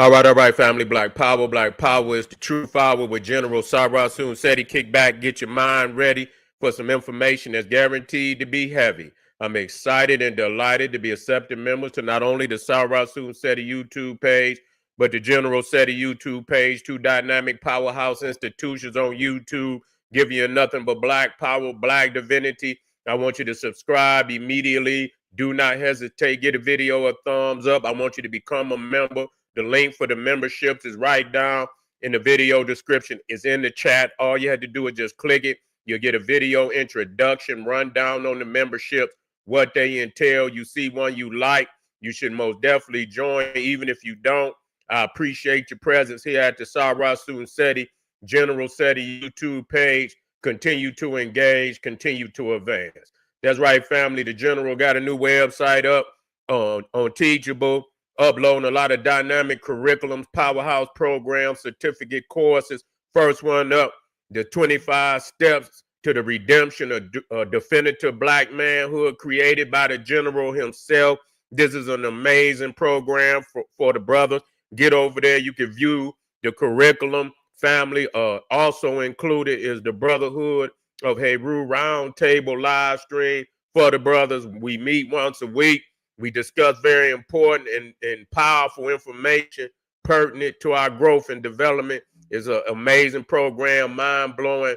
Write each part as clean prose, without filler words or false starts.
All right, family. Black Power. Black Power is the true power with General Sarasun Seti. Kick back, get your mind ready for some information that's guaranteed to be heavy. I'm excited and delighted to be accepting members to not only the Sarasun Seti YouTube page, but the General Seti YouTube page, two dynamic powerhouse institutions on YouTube, giving you nothing but black power, black divinity. I want you to subscribe immediately. Do not hesitate. Get a video a thumbs up. I want you to become a member. The link for the memberships is right down in the video description. It's in the chat. All you had to do is just click it. You'll get a video introduction, rundown on the memberships, what they entail. You see one you like, you should most definitely join. Even if you don't, I appreciate your presence here at the Sarasun Seti General Seti YouTube page. Continue to engage, continue to advance. That's right, family. The General got a new website up on Teachable, uploading a lot of dynamic curriculums, powerhouse programs, certificate courses. First one up, the 25 steps to the redemption of definitive black manhood, created by the General himself. This is an amazing program for the brothers. Get over there. You can view the curriculum. Family, also included is the Brotherhood of Heru Roundtable live stream for the brothers. We meet once a week. We discuss very important and powerful information pertinent to our growth and development. It's an amazing program, mind-blowing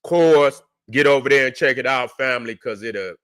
course. Get over there and check it out, family, because it'll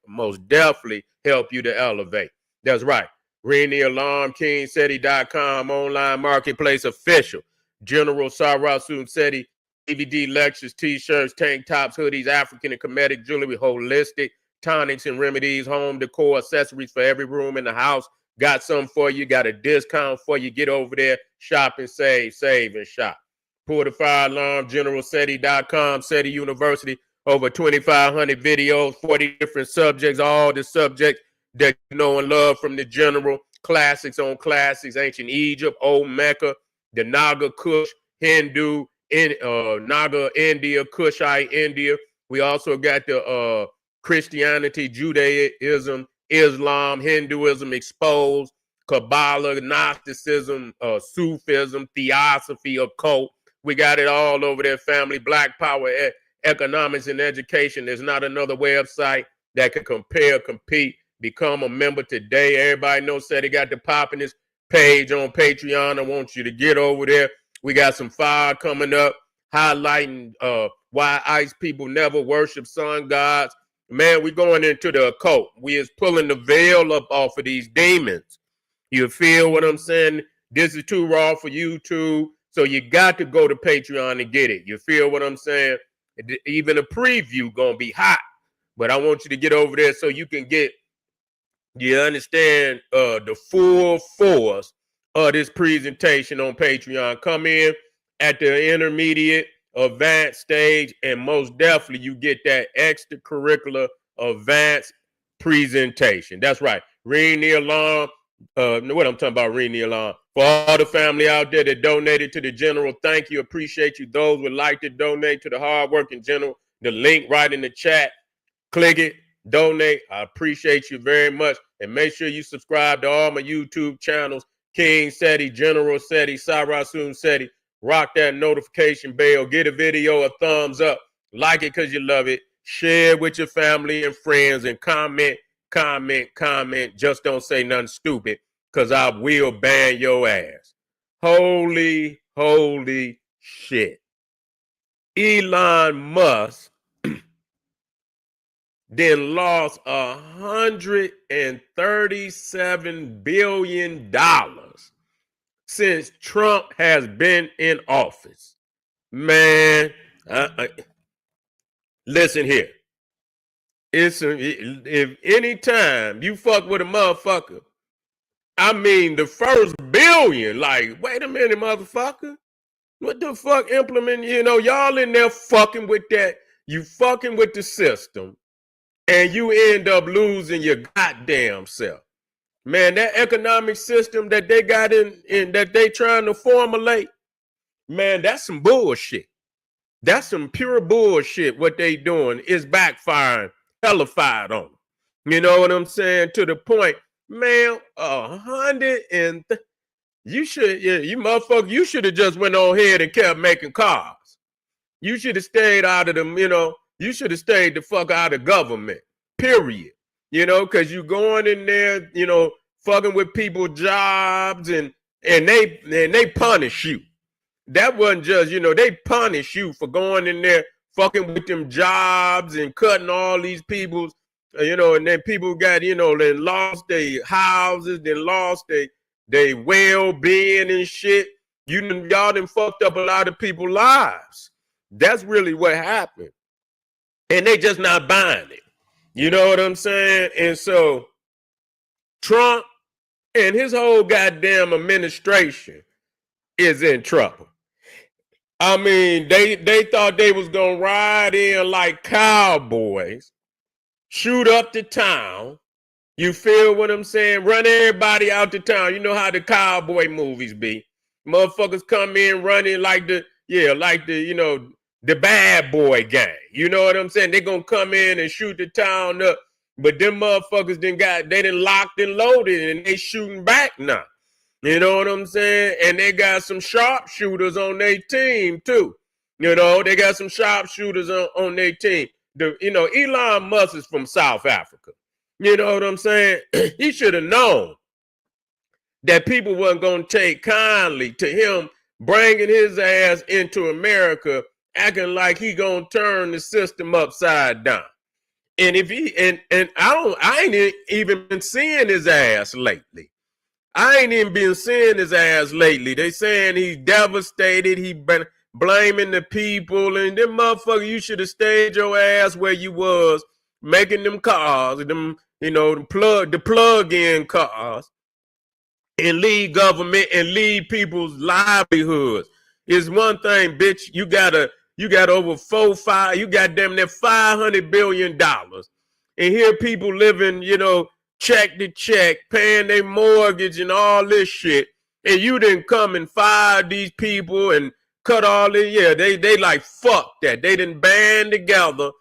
most definitely help you to elevate. That's right. Ring the alarm, KingSeti.com, online marketplace official. General Sarasun Seti, DVD lectures, t-shirts, tank tops, hoodies, African and Kemetic jewelry, holistic, tonics and remedies, home decor, accessories for every room in the house. Got some for you, got a discount for you. Get over there, shop and save and shop. Pull the fire alarm, GeneralSeti.com, Seti University, over 2,500 videos, 40 different subjects, all the subjects that you know and love from the General. Classics on classics, ancient Egypt, old Mecca, the Naga Kush, Hindu, Naga India, Kushite India. We also got the Christianity, Judaism, Islam, Hinduism exposed, Kabbalah, Gnosticism, Sufism, Theosophy, occult. We got it all over there, family. Black Power, Economics and Education. There's not another website that can compare, compete. Become a member today. Everybody knows that he got the poppiness page on Patreon. I want you to get over there. We got some fire coming up, highlighting why ICE people never worship sun gods. Man, we going into the occult. We is pulling the veil up off of these demons. You feel what I'm saying? This is too raw for YouTube, so you got to go to Patreon to get it. You feel what I'm saying? Even a preview gonna be hot, but I want you to get over there so you can get, you understand, the full force of this presentation on Patreon. Come in at the intermediate, advanced stage, and most definitely you get that extracurricular advanced presentation. That's right. Ring the alarm. What I'm talking about, ring the alarm. For all the family out there that donated to the General, thank you. Appreciate you. Those would like to donate to the hardworking General, the link right in the chat. Click it, donate. I appreciate you very much. And make sure you subscribe to all my YouTube channels, King Seti, General Seti, Sarasun Seti. Rock that notification bell. Get a video a thumbs up. Like it because you love it. Share it with your family and friends, and comment. Just don't say nothing stupid, because I will ban your ass. Holy shit. Elon Musk then lost $137 billion since Trump has been in office. Man, listen here. If any time you fuck with a motherfucker, I mean the first billion, like, wait a minute, motherfucker. What the fuck implement? You know, y'all in there fucking with that. You fucking with the system, and you end up losing your goddamn self. Man, that economic system that they got in that they trying to formulate, man, that's some bullshit. That's some pure bullshit. What they doing is backfiring, hellified on them. You know what I'm saying? To the point, man, You should, yeah, you motherfucker, you should have just went on ahead and kept making cars. You should have stayed out of them, you should have stayed the fuck out of government, period. Because you going in there, fucking with people's jobs and they punish you. That wasn't just, they punish you for going in there, fucking with them jobs and cutting all these people's, and then people got, they lost their houses, they lost their well-being and shit. Y'all done fucked up a lot of people's lives. That's really what happened. And they just not buying it. You know what I'm saying? And so Trump and his whole goddamn administration is in trouble. I mean, they thought they was gonna ride in like cowboys, shoot up the town. You feel what I'm saying? Run everybody out the town. You know how the cowboy movies be. Motherfuckers come in running like the bad boy gang. You know what I'm saying? They gonna come in and shoot the town up. But them motherfuckers they done locked and loaded and they shooting back now. You know what I'm saying? And they got some sharpshooters on their team too. They got some sharpshooters on their team. Elon Musk is from South Africa. You know what I'm saying? He should have known that people wasn't going to take kindly to him bringing his ass into America, acting like he going to turn the system upside down. And if he and I ain't even been seeing his ass lately. I ain't even been seeing his ass lately. They saying he's devastated. He been blaming the people. And them motherfucker, you should have stayed your ass where you was making them cars, them, the plug-in cars, and lead government and lead people's livelihoods. It's one thing, bitch. You got over you got damn near $500 billion. And here people living, check to check, paying their mortgage and all this shit. And you didn't come and fire these people and cut all this. Yeah, they like, fuck that. They didn't band together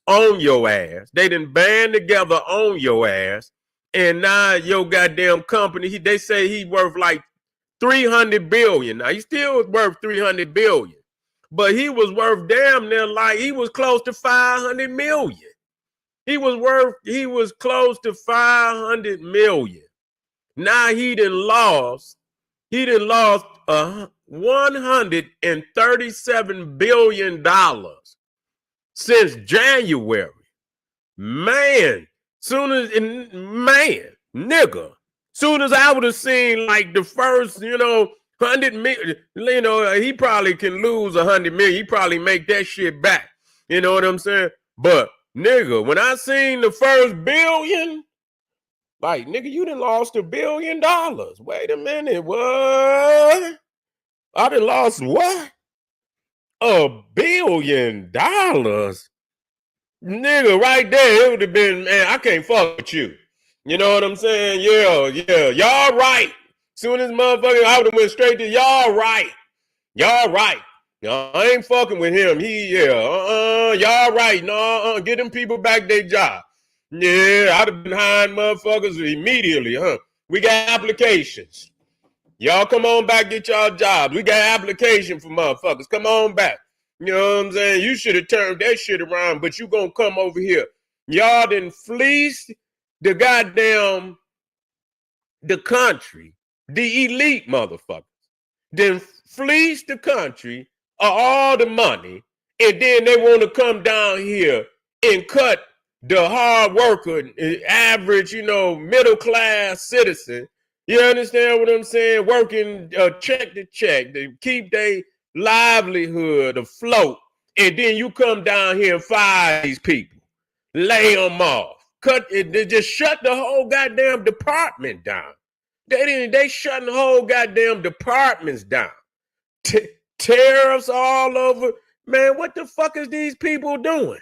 on your ass. They didn't band together on your ass. And now your goddamn company, they say he worth like $300 billion. Now, he still worth $300 billion. But he was worth damn near like he was close to $500 million. He was close to $500 million. Now he done lost $137 billion since January. Man, nigga, soon as I would have seen like the first, 100 million, he probably can lose 100 million. He probably make that shit back. You know what I'm saying? But nigga, when I seen the first billion, like, nigga, you done lost $1 billion. Wait a minute, what? I done lost what? $1 billion? Nigga, right there, it would have been, man, I can't fuck with you. You know what I'm saying? Yeah, y'all right. Soon as motherfucker, I would have went straight to y'all right. Y'all right. I ain't fucking with him. Y'all right. No, get them people back their job. Yeah, I'd have been hiring motherfuckers immediately, huh? We got applications. Y'all come on back, get y'all jobs. We got application for motherfuckers. Come on back. You know what I'm saying? You should have turned that shit around, but you gonna come over here. Y'all done fleeced the goddamn, the country, the elite motherfuckers. Then fleeced the country of all the money, and then they want to come down here and cut the hard worker, average, middle class citizen. You understand what I'm saying? Working check to check to keep their livelihood afloat, and then you come down here and fire these people, lay them off, they just shut the whole goddamn department down. They shutting the whole goddamn departments down. Tariffs all over. Man, what the fuck is these people doing?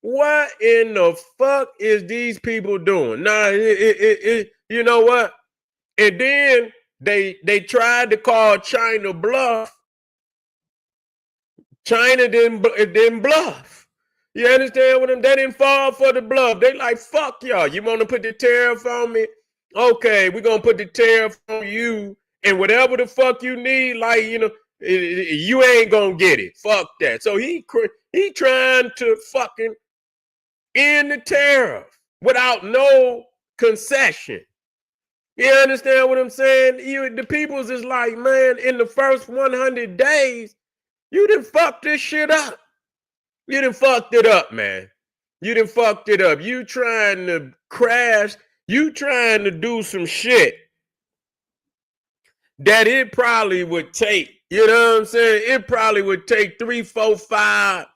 What in the fuck is these people doing? Nah, you know what? And then they tried to call China bluff. China didn't bluff. You understand what I'm? They didn't fall for the bluff. They like, fuck y'all. You want to put the tariff on me? Okay, we're gonna put the tariff on you And whatever the fuck you need, like, you ain't gonna get it. Fuck that. So he trying to fucking end the tariff without no concession. You understand what I'm saying? The people's is like, man, in the first 100 days, you done fucked this shit up. You done fucked it up, man. You done fucked it up. You trying to crash. You trying to do some shit that it probably would take, you know what I'm saying? It probably would take 3, 4, 5,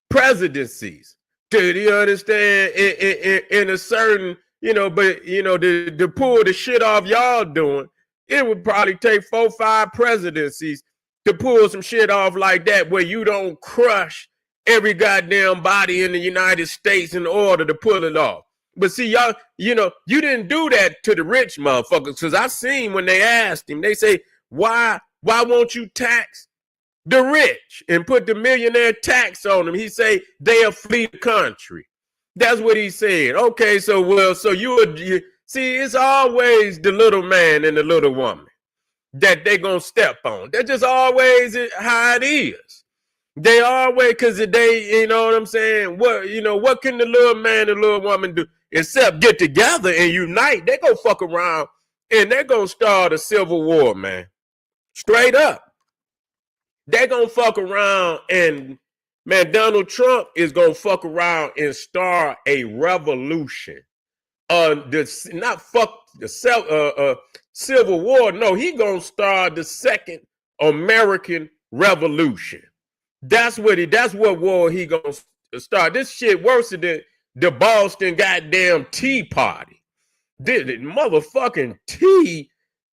presidencies to, you understand, in a certain, but, to pull the shit off y'all doing, it would probably take 4, 5 presidencies to pull some shit off like that, where you don't crush every goddamn body in the United States in order to pull it off. But see, y'all, you didn't do that to the rich motherfuckers, because I seen when they asked him, they say, why won't you tax the rich and put the millionaire tax on them? He say, they'll flee the country. That's what he said. Okay, so you see, it's always the little man and the little woman that they gonna step on. That's just always how it is. They always, because they, you know what I'm saying? What can the little man and the little woman do except get together and unite? They go fuck around and they're gonna start a civil war, man. Straight up. They're gonna fuck around and, man, Donald Trump is gonna fuck around and start a revolution. Not fuck the civil war. No, he gonna start the second American Revolution. That's what war he gonna start. This shit worse than the Boston goddamn Tea Party. Did it motherfucking tea?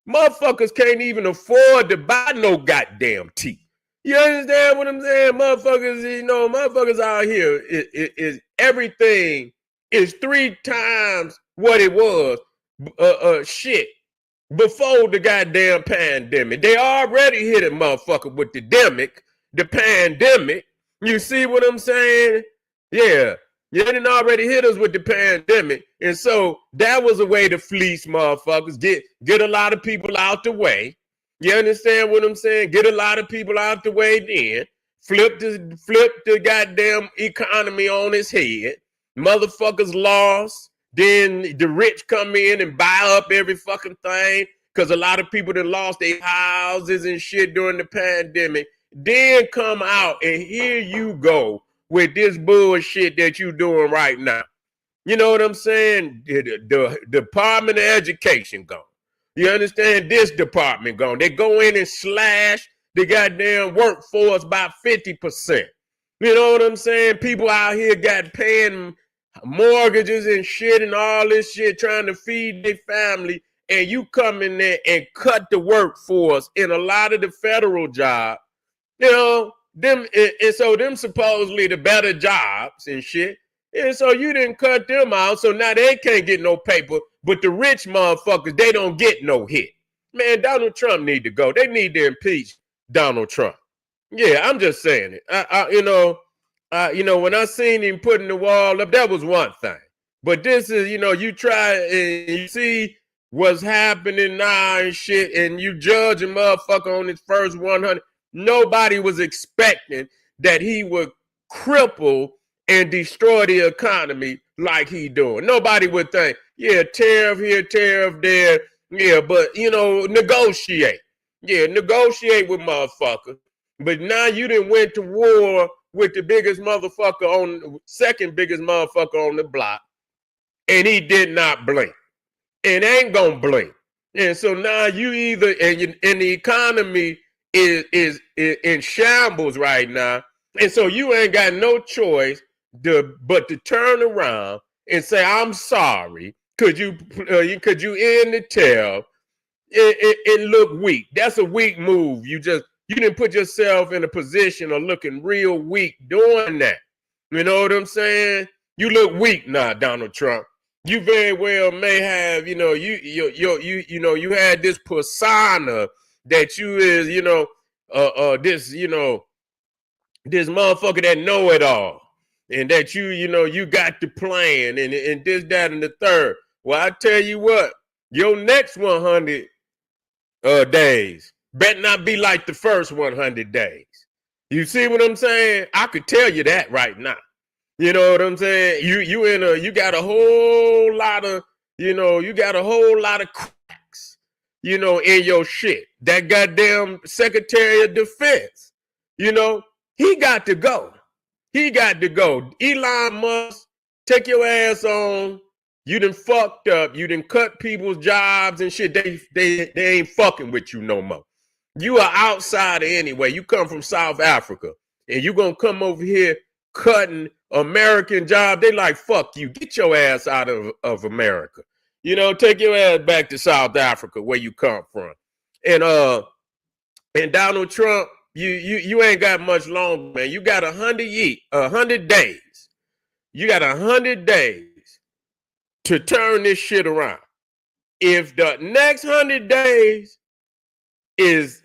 Motherfuckers can't even afford to buy no goddamn tea. You understand what I'm saying? Motherfuckers out here is everything is 3 times what it was. Shit. Before the goddamn pandemic. They already hit a motherfucker with the pandemic. You see what I'm saying? Yeah. You didn't already hit us with the pandemic. And so that was a way to fleece motherfuckers. Get a lot of people out the way. You understand what I'm saying? Get a lot of people out the way then. Flip the goddamn economy on its head. Motherfuckers lost. Then the rich come in and buy up every fucking thing, because a lot of people that lost their houses and shit during the pandemic. Then come out and here you go with this bullshit that you doing right now. You know what I'm saying? The Department of Education gone. You understand? This department gone. They go in and slash the goddamn workforce by 50%. You know what I'm saying? People out here got paying mortgages and shit and all this shit, trying to feed their family, and you come in there and cut the workforce in a lot of the federal jobs. Them and so them supposedly the better jobs and shit. And so you didn't cut them out, so now they can't get no paper, but the rich motherfuckers, they don't get no hit. Man, Donald Trump need to go. They need to impeach Donald Trump. Yeah, I'm just saying it. When I seen him putting the wall up, that was one thing. But this is, you try and you see what's happening now and shit, and you judge a motherfucker on his first 100. Nobody was expecting that he would cripple and destroy the economy like he doing. Nobody would think, yeah, tariff here, tariff there. Yeah, but, negotiate. Yeah, negotiate with motherfuckers. But now you done went to war with the second biggest motherfucker on the block, and he did not blink. And ain't gonna blink. And so now you either, and the economy is in shambles right now, and so you ain't got no choice but to turn around and say, I'm sorry. Could you end the tariff? It look weak. That's a weak move. You didn't put yourself in a position of looking real weak doing that. You know what I'm saying? You look weak now, Donald Trump. You very well may have, you had this persona that you is, this motherfucker that know it all, and that you got the plan and this, that, and the third. Well, I tell you what, Your next 100 days better not be like the first 100 days. You see what I'm saying? I could tell you that right now. You know what I'm saying? You got a whole lot of, you got a whole lot of cracks, in your shit. That goddamn Secretary of Defense, he got to go. He got to go. Elon Musk, take your ass on. You done fucked up. You done cut people's jobs and shit. They ain't fucking with you no more. You are outsider anyway. You come from South Africa and you gonna come over here cutting American job. They like, fuck you. Get your ass out of America. Take your ass back to South Africa where you come from. And Donald Trump, you ain't got much longer, man. You got 100 days. You got 100 days to turn this shit around. If the next 100 days is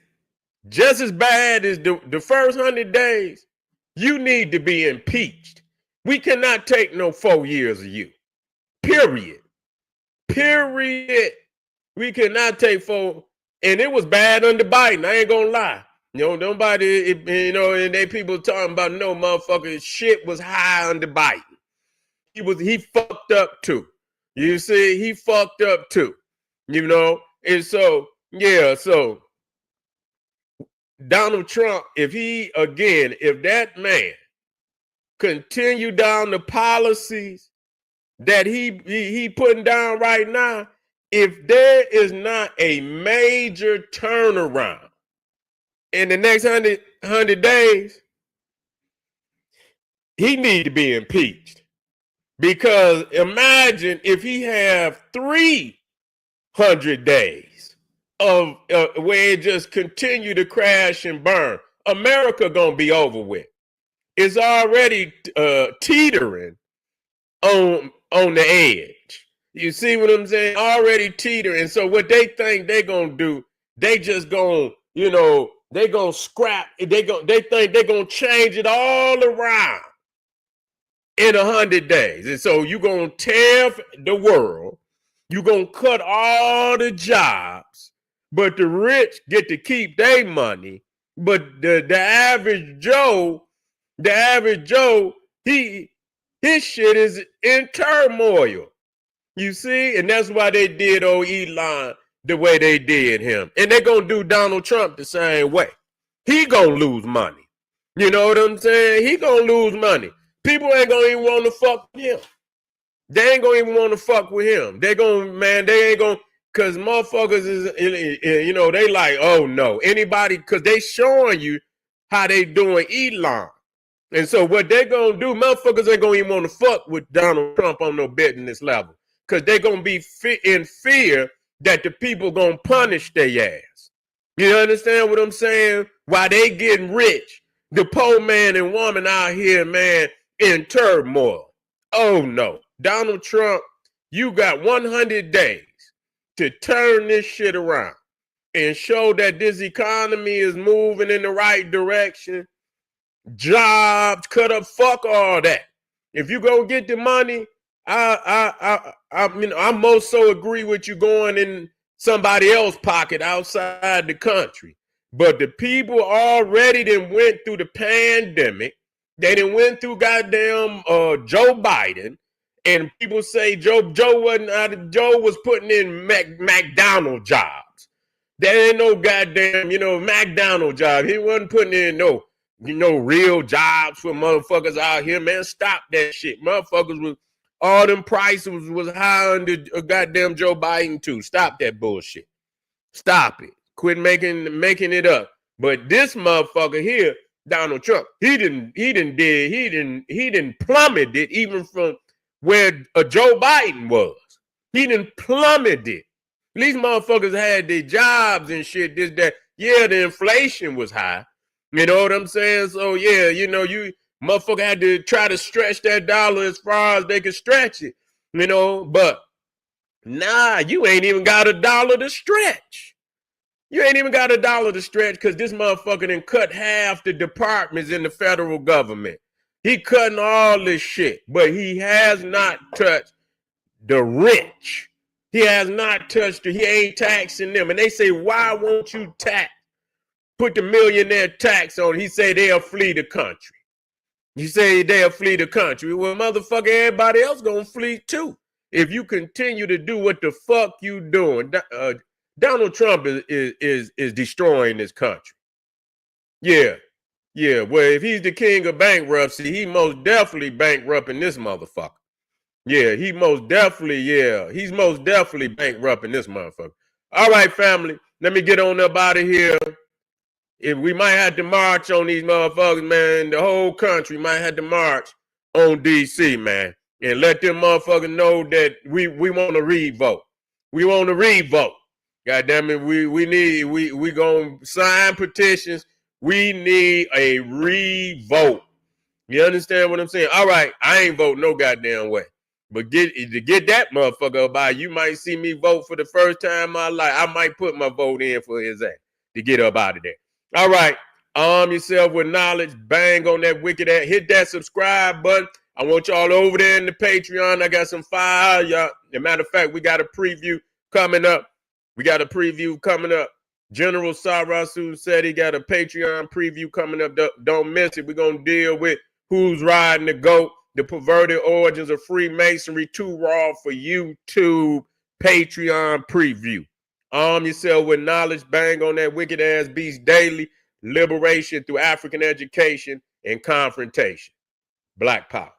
just as bad as the first 100 days, you need to be impeached. We cannot take no 4 years of you. Period. We cannot take 4. And it was bad under Biden. I ain't gonna lie. Nobody, and they people talking about no motherfucker shit was high under Biden. He fucked up too. You see, he fucked up too. And so Donald Trump, if that man continue down the policies that he putting down right now, if there is not a major turnaround in the next 100 days, he need to be impeached. Because imagine if he have 300 days of where it just continue to crash and burn. America gonna be over with. It's already teetering on the edge. You see what I'm saying? Already teetering. So what they think they gonna do, they just gonna, they gonna scrap. They think they gonna change it all around in 100 days. And so you're going to tear the world. You're going to cut all the jobs, but the rich get to keep their money. But the average Joe, his shit is in turmoil. You see? And that's why they did old Elon the way they did him. And they're going to do Donald Trump the same way. He going to lose money. You know what I'm saying? He going to lose money. People ain't gonna even want to fuck with him. They ain't gonna even want to fuck with him. They ain't gonna, cause motherfuckers is, they like, oh no, anybody, cause they showing you how they doing Elon. And so what they gonna do, motherfuckers ain't gonna even want to fuck with Donald Trump on no business level. Cause they gonna be in fear that the people gonna punish their ass. You understand what I'm saying? While they getting rich, the poor man and woman out here, man, in turmoil. Oh no. Donald Trump, you got 100 days to turn this shit around and show that this economy is moving in the right direction. Jobs, cut up, fuck all that. If you go get the money, I most so agree with you going in somebody else's pocket outside the country. But the people already done went through the pandemic. They done went through goddamn Joe Biden, and people say Joe was putting in McDonald's jobs. There ain't no goddamn, McDonald's job. He wasn't putting in no, real jobs for motherfuckers out here, man. Stop that shit. Motherfuckers was, all them prices was high under goddamn Joe Biden too. Stop that bullshit. Stop it. Quit making it up. But this motherfucker here, Donald Trump, he didn't plummet it even from where Joe Biden was. He didn't plummet it. These motherfuckers had their jobs and shit, this, that. Yeah, the inflation was high. You know what I'm saying? So yeah, you motherfucker had to try to stretch that dollar as far as they could stretch it. But nah, you ain't even got $1 to stretch. You ain't even got $1 to stretch because this motherfucker done cut half the departments in the federal government. He cutting all this shit, but he has not touched the rich. He has not touched it. He ain't taxing them. And they say, why won't you put the millionaire tax on? He say they'll flee the country. You say they'll flee the country. Well, motherfucker, everybody else gonna flee too. If you continue to do what the fuck you doing, Donald Trump is destroying this country. Yeah. Yeah. Well, if he's the king of bankruptcy, he most definitely bankrupting this motherfucker. Yeah, he's most definitely bankrupting this motherfucker. All right, family. Let me get on up out of here. If we might have to march on these motherfuckers, man, the whole country might have to march on DC, man. And let them motherfuckers know that we want to revote. We want to revote. God damn it, we gonna sign petitions. We need a revote. You understand what I'm saying? All right, I ain't voting no goddamn way. But to get that motherfucker up, you might see me vote for the first time in my life. I might put my vote in for his ass to get up out of there. All right, arm yourself with knowledge. Bang on that wicked ass. Hit that subscribe button. I want y'all over there in the Patreon. I got some fire, y'all. As a matter of fact, we got a preview coming up. General Sarasu said he got a Patreon preview coming up. Don't miss it. We're going to deal with who's riding the GOAT, the perverted origins of Freemasonry, too raw for YouTube Patreon preview. Arm yourself with knowledge. Bang on that wicked ass beast daily. Liberation through African education and confrontation. Black power.